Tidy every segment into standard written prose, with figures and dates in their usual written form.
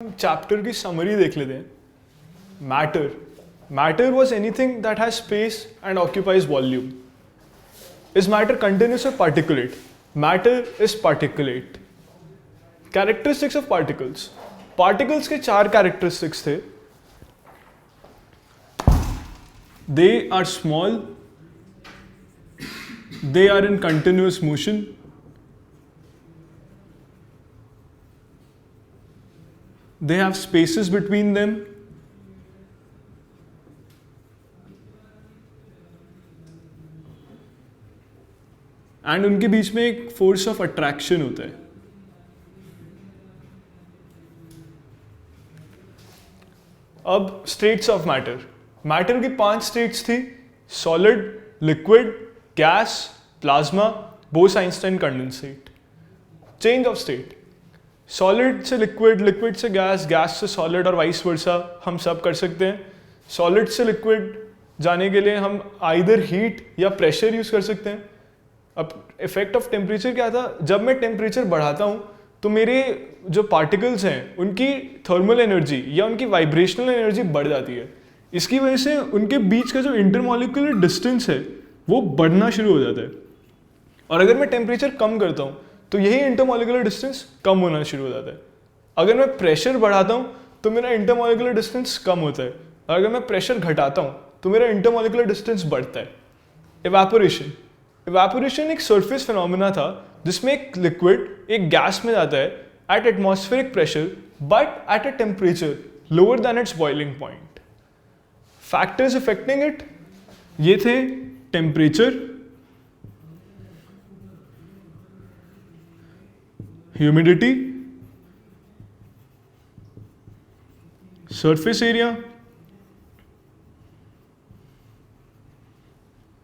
Chapter की summary देख लेते हैं। Matter was anything that has space and occupies volume. Is matter continuous और particulate? Matter is particulate. Characteristics of particles. Particles के 4 characteristics थे। They are small, they are in continuous motion, they have spaces between them, and उनके बीच में एक force of attraction होता है। अब states of matter की 5 स्टेट्स थी: solid, liquid, gas, plasma, Bose Einstein condensate. Change of state: solid से लिक्विड, लिक्विड से गैस, गैस से सॉलिड और वाइस वर्सा हम सब कर सकते हैं। सॉलिड से लिक्विड जाने के लिए हम आइदर हीट या प्रेशर यूज कर सकते हैं। अब इफेक्ट ऑफ टेम्परेचर क्या था? जब मैं टेम्परेचर बढ़ाता हूँ तो मेरे जो पार्टिकल्स हैं उनकी थर्मल एनर्जी या उनकी वाइब्रेशनल एनर्जी बढ़ जाती है। इसकी वजह से उनके बीच का जो इंटरमॉलिक्यूलर डिस्टेंस है वो बढ़ना शुरू हो जाता है। और अगर मैं टेम्परेचर कम करता हूँ तो यही इंटरमॉलिक्यूलर डिस्टेंस कम होना शुरू हो जाता है। अगर मैं प्रेशर बढ़ाता हूँ तो मेरा इंटरमॉलिक्यूलर डिस्टेंस कम होता है, और अगर मैं प्रेशर घटाता हूँ तो मेरा इंटरमॉलिक्यूलर डिस्टेंस बढ़ता है। इवेपोरेशन एक सरफेस फिनोमेना था जिसमें एक लिक्विड एक गैस में जाता है at atmospheric pressure but at a temperature lower than it's boiling point. Factors affecting it ये थे: टेम्परेचर, ह्यूमिडिटी, सरफेस एरिया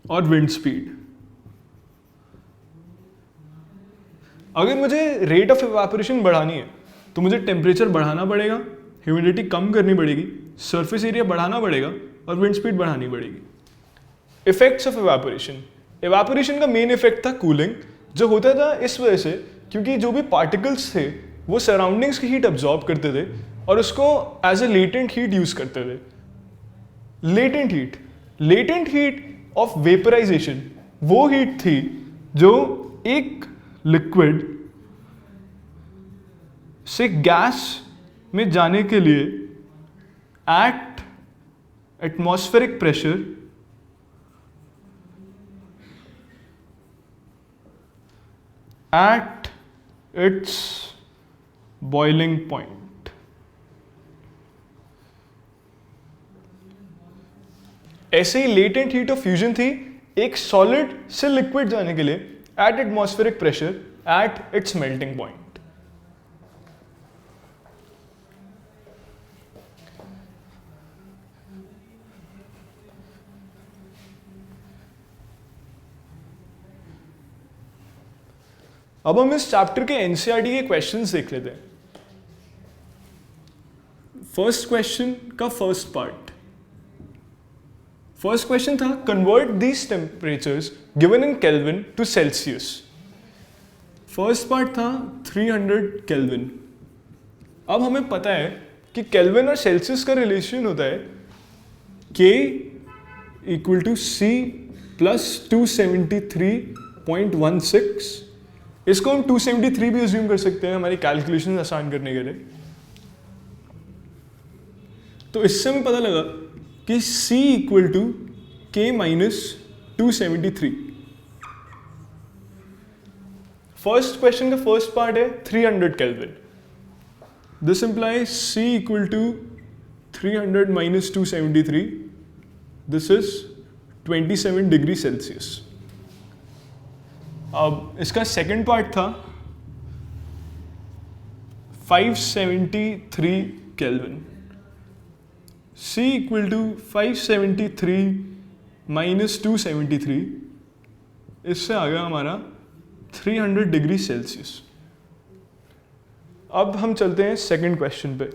और विंड स्पीड। अगर मुझे रेट ऑफ इवेपोरेशन बढ़ानी है तो मुझे टेम्परेचर बढ़ाना पड़ेगा, ह्यूमिडिटी कम करनी पड़ेगी, सरफेस एरिया बढ़ाना पड़ेगा और विंड स्पीड बढ़ानी पड़ेगी। इफेक्ट्स ऑफ इवेपोरेशन का मेन इफेक्ट था कूलिंग, जो होता था इस वजह से क्योंकि जो भी पार्टिकल्स थे वो सराउंडिंग्स की हीट अब्जॉर्ब करते थे और उसको as a latent heat use करते थे। लेटेंट हीट ऑफ वेपराइजेशन वो हीट थी जो एक लिक्विड से गैस में जाने के लिए at atmospheric pressure at its boiling point। ऐसे ही लेटेंट हीट ऑफ फ्यूजन थी एक सॉलिड से लिक्विड जाने के लिए at atmospheric pressure at its melting point. अब हम इस चैप्टर के एनसीईआरटी के क्वेश्चंस देख लेते हैं। फर्स्ट क्वेश्चन का फर्स्ट क्वेश्चन था: convert these temperatures given in kelvin to Celsius. First part था 300 केल्विन। अब हमें पता है कि केल्विन और सेल्सियस का रिलेशन होता है K = C + 273.16। इसको हम 273 भी अज्यूम कर सकते हैं हमारी कैलकुलेशन आसान करने के लिए। तो इससे हमें पता लगा कि C = K - 273। फर्स्ट क्वेश्चन का फर्स्ट पार्ट है 300 kelvin. This implies C = 300 - 273। This is 27 degree celsius. अब इसका सेकंड पार्ट था 573 केल्विन। C = 573 - 273। इससे आ गया हमारा 300 डिग्री सेल्सियस। अब हम चलते हैं सेकंड क्वेश्चन पे।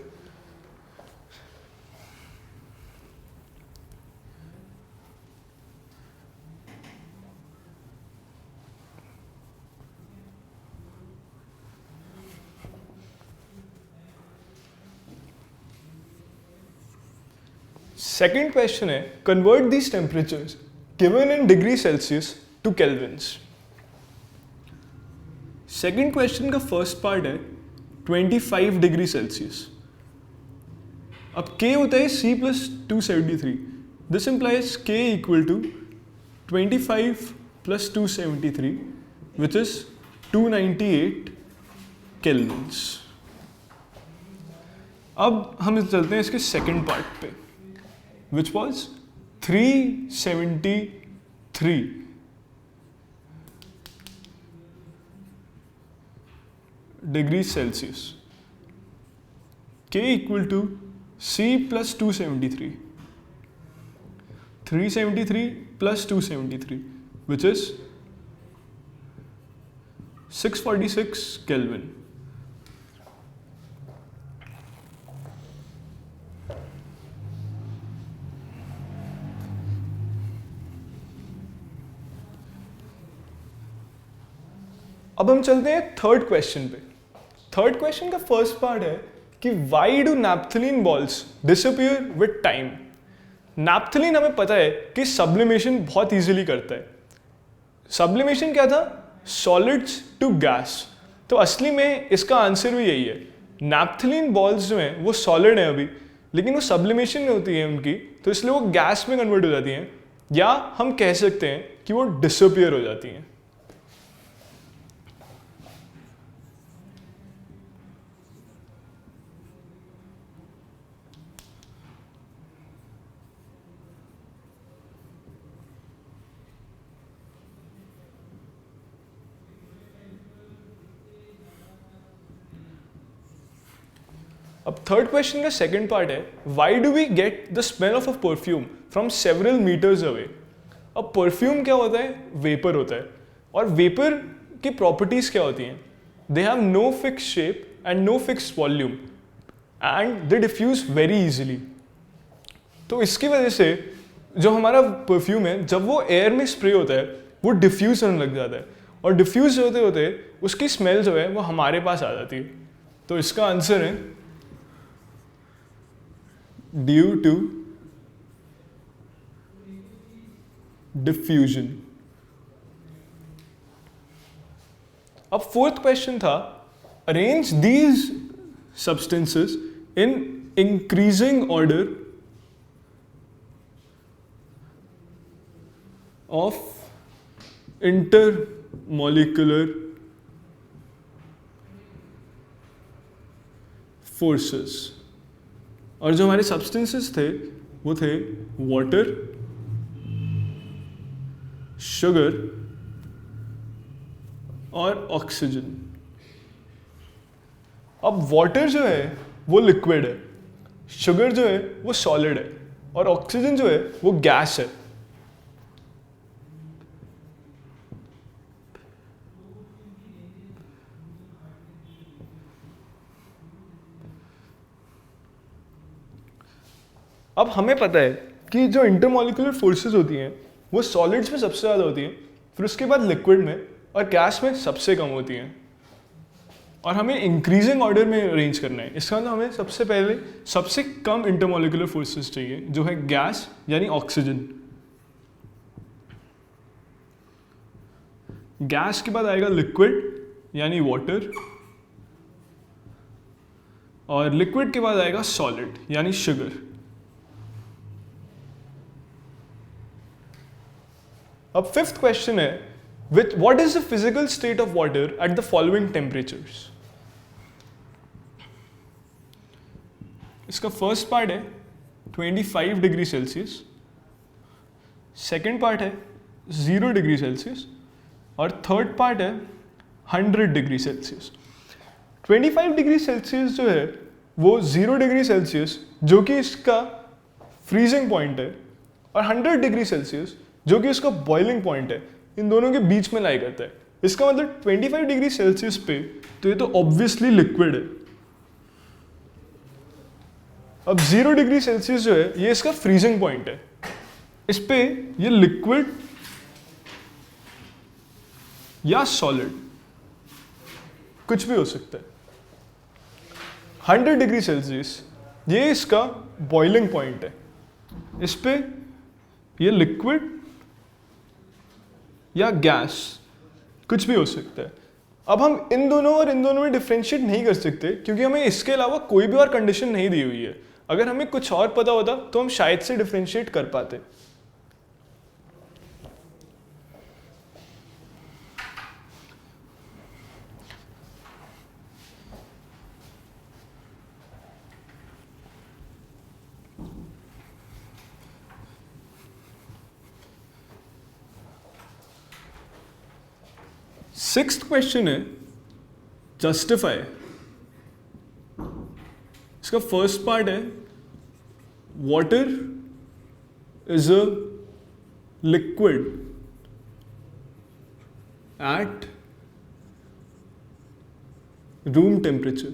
सेकेंड क्वेश्चन है, convert these temperatures given in degree celsius to kelvins. Second question का फर्स्ट पार्ट है 25 डिग्री सेल्सियस। अब K होता है C plus 273, this implies K equal to 25 plus 273 which is 298 kelvins. अब हम चलते हैं इसके सेकेंड पार्ट पे, which was 373 degree celsius. K equal to C plus 273, 373 plus 273 which is 646 kelvin. अब हम चलते हैं थर्ड क्वेश्चन पे। थर्ड क्वेश्चन का फर्स्ट पार्ट है कि why do naphthalene balls disappear with time. Naphthalene हमें पता है कि सब्लिमेशन बहुत इजीली करता है। सब्लिमेशन क्या था? Solids to gas. तो असली में इसका आंसर भी यही है। नैप्थलीन बॉल्स जो हैं वो सॉलिड हैं अभी, लेकिन वो सब्लिमेशन में होती है उनकी, तो इसलिए वो गैस में कन्वर्ट हो जाती हैं, या हम कह सकते हैं कि वो डिसअपीयर हो जाती हैं। अब थर्ड क्वेश्चन का सेकंड पार्ट है, why do we get the smell of a perfume from several metres away. अब परफ्यूम क्या होता है? वेपर होता है। और वेपर की प्रॉपर्टीज क्या होती हैं? They have no fix shape and no fix volume and they diffuse very easily. तो इसकी वजह से जो हमारा परफ्यूम है, जब वो एयर में स्प्रे होता है वो डिफ्यूज होने लग जाता है, और डिफ्यूज होते होते उसकी स्मेल जो है वो हमारे पास आ जाती है। तो इसका आंसर है ड्यू टू डिफ्यूजन। अब फोर्थ क्वेश्चन था, arrange these substances in increasing order of intermolecular forces. और जो हमारे सब्सटेंसेस थे वो थे वाटर, शुगर और ऑक्सीजन। अब वाटर जो है वो लिक्विड है, शुगर जो है वो सॉलिड है, और ऑक्सीजन जो है वो गैस है। अब हमें पता है कि जो इंटरमॉलिक्यूलर फोर्सेस होती हैं वो सॉलिड्स में सबसे ज़्यादा होती हैं, फिर उसके बाद लिक्विड में, और गैस में सबसे कम होती हैं। और हमें इंक्रीजिंग ऑर्डर में अरेंज करना है। इसका मतलब हमें सबसे पहले सबसे कम इंटरमॉलिक्यूलर फोर्सेस चाहिए, जो है गैस यानी ऑक्सीजन। गैस के बाद आएगा लिक्विड यानी वाटर, और लिक्विड के बाद आएगा सॉलिड यानी शुगर। अब फिफ्थ क्वेश्चन है, with what is the physical state of water at the following temperatures. इसका फर्स्ट पार्ट है 25 डिग्री सेल्सियस, सेकेंड पार्ट है 0 डिग्री सेल्सियस, और थर्ड पार्ट है 100 डिग्री सेल्सियस। 25 डिग्री सेल्सियस जो है वो 0 डिग्री सेल्सियस जो कि इसका फ्रीजिंग पॉइंट है, और 100 डिग्री सेल्सियस जो कि इसका बॉइलिंग पॉइंट है, इन दोनों के बीच में लाई करता है। इसका मतलब 25 डिग्री सेल्सियस पे तो ये तो ऑब्वियसली लिक्विड है। अब 0 डिग्री सेल्सियस जो है ये इसका फ्रीजिंग पॉइंट है, इस पे ये लिक्विड या सॉलिड कुछ भी हो सकता है। 100 डिग्री सेल्सियस ये इसका बॉइलिंग पॉइंट है, इस पे ये लिक्विड या गैस कुछ भी हो सकता है। अब हम इन दोनों और इन दोनों में डिफ्रेंशिएट नहीं कर सकते क्योंकि हमें इसके अलावा कोई भी और कंडीशन नहीं दी हुई है। अगर हमें कुछ और पता होता तो हम शायद से डिफ्रेंशिएट कर पाते। सिक्स्थ क्वेश्चन है जस्टिफाई। इसका फर्स्ट पार्ट है water is a liquid at room temperature.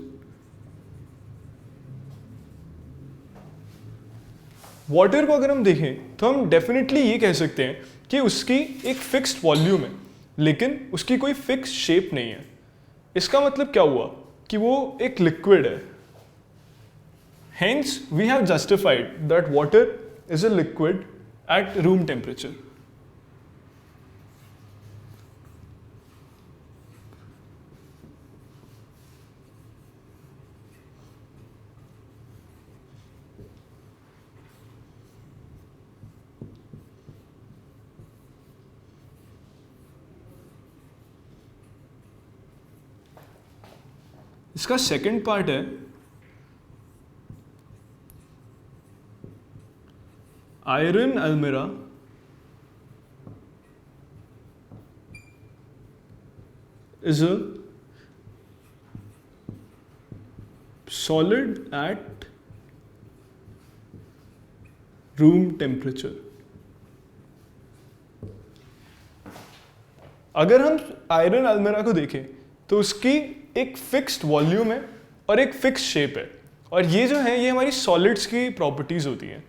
Water को अगर हम देखें तो हम डेफिनेटली ये कह सकते हैं कि उसकी एक फिक्स्ड वॉल्यूम है लेकिन उसकी कोई फिक्स शेप नहीं है। इसका मतलब क्या हुआ कि वो एक लिक्विड है। Hence we have justified that water is a liquid at room temperature. इसका सेकंड पार्ट है iron almirah is a solid at room temperature. अगर हम आयरन अलमीरा को देखें तो उसकी एक फिक्स्ड वॉल्यूम है और एक फिक्स शेप है और ये जो है ये हमारी सॉलिड्स की प्रॉपर्टीज होती हैं।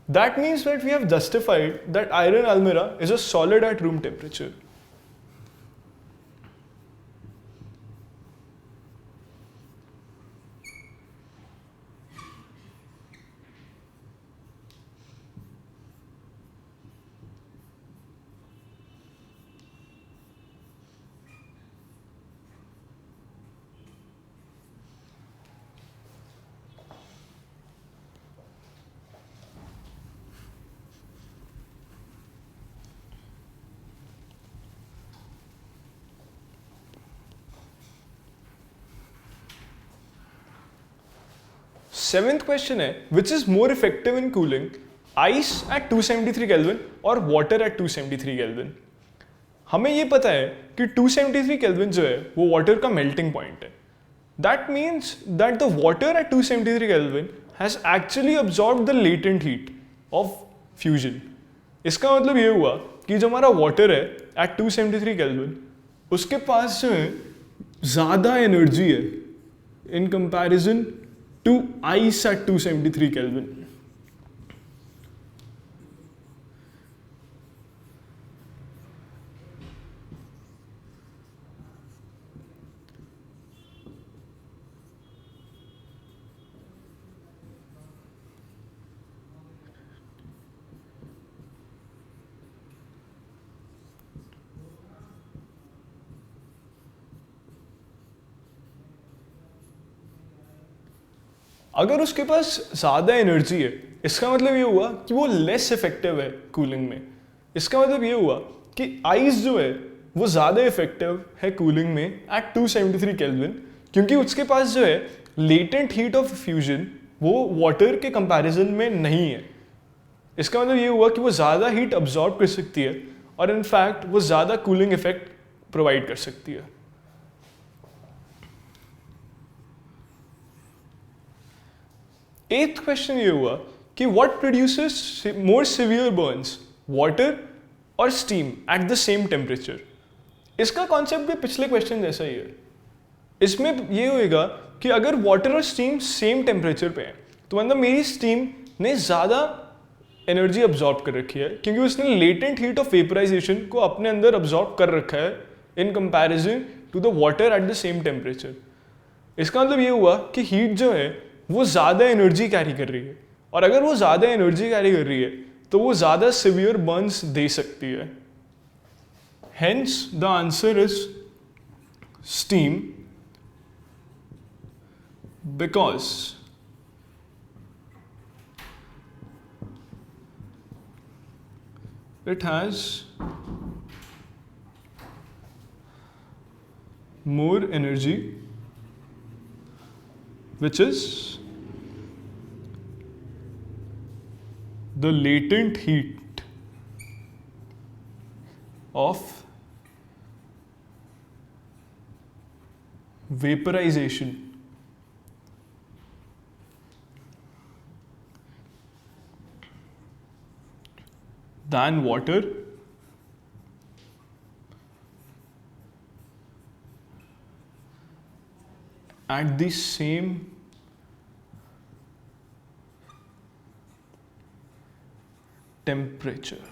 That means that we have justified that iron almirah is a solid at room temperature. Seventh question है which is more effective in cooling ice at 273 kelvin और वाटर एट 273 केल्विन। हमें ये पता है कि 273 केल्विन जो है वो वाटर का मेल्टिंग पॉइंट है। That means that the water at 273 kelvin has actually absorb the latent heat of fusion. इसका मतलब ये हुआ कि जो हमारा वाटर है एट 273 केल्विन उसके पास जो है ज़्यादा एनर्जी है in comparison to ice at 273 Kelvin. अगर उसके पास ज़्यादा एनर्जी है इसका मतलब ये हुआ कि वो लेस इफेक्टिव है कूलिंग में। इसका मतलब ये हुआ कि आइस जो है वो ज़्यादा इफेक्टिव है कूलिंग में एट 273 केल्विन क्योंकि उसके पास जो है लेटेंट हीट ऑफ फ्यूजन वो वाटर के कंपैरिजन में नहीं है। इसका मतलब ये हुआ कि वो ज़्यादा हीट अब्जॉर्ब कर सकती है और इनफैक्ट वो ज़्यादा कूलिंग इफेक्ट प्रोवाइड कर सकती है। एथ क्वेश्चन ये हुआ कि what produces more severe burns water और steam at the same temperature. इसका कॉन्सेप्ट भी पिछले क्वेश्चन जैसा ही है। इसमें ये होएगा कि अगर वाटर और स्टीम सेम टेम्परेचर पे है तो मतलब मेरी स्टीम ने ज़्यादा एनर्जी अब्जॉर्ब कर रखी है क्योंकि उसने लेटेंट हीट ऑफ वेपराइजेशन को अपने अंदर अब्जॉर्ब कर रखा है in comparison to the water at the same temperature. इसका मतलब ये हुआ कि हीट जो है वो ज़्यादा एनर्जी कैरी कर रही है और अगर वो ज़्यादा एनर्जी कैरी कर रही है तो वो ज़्यादा सिवियर बर्न्स दे सकती है। Hence the answer is steam, because it has more energy, which is the latent heat of vaporization than water at the same temperature.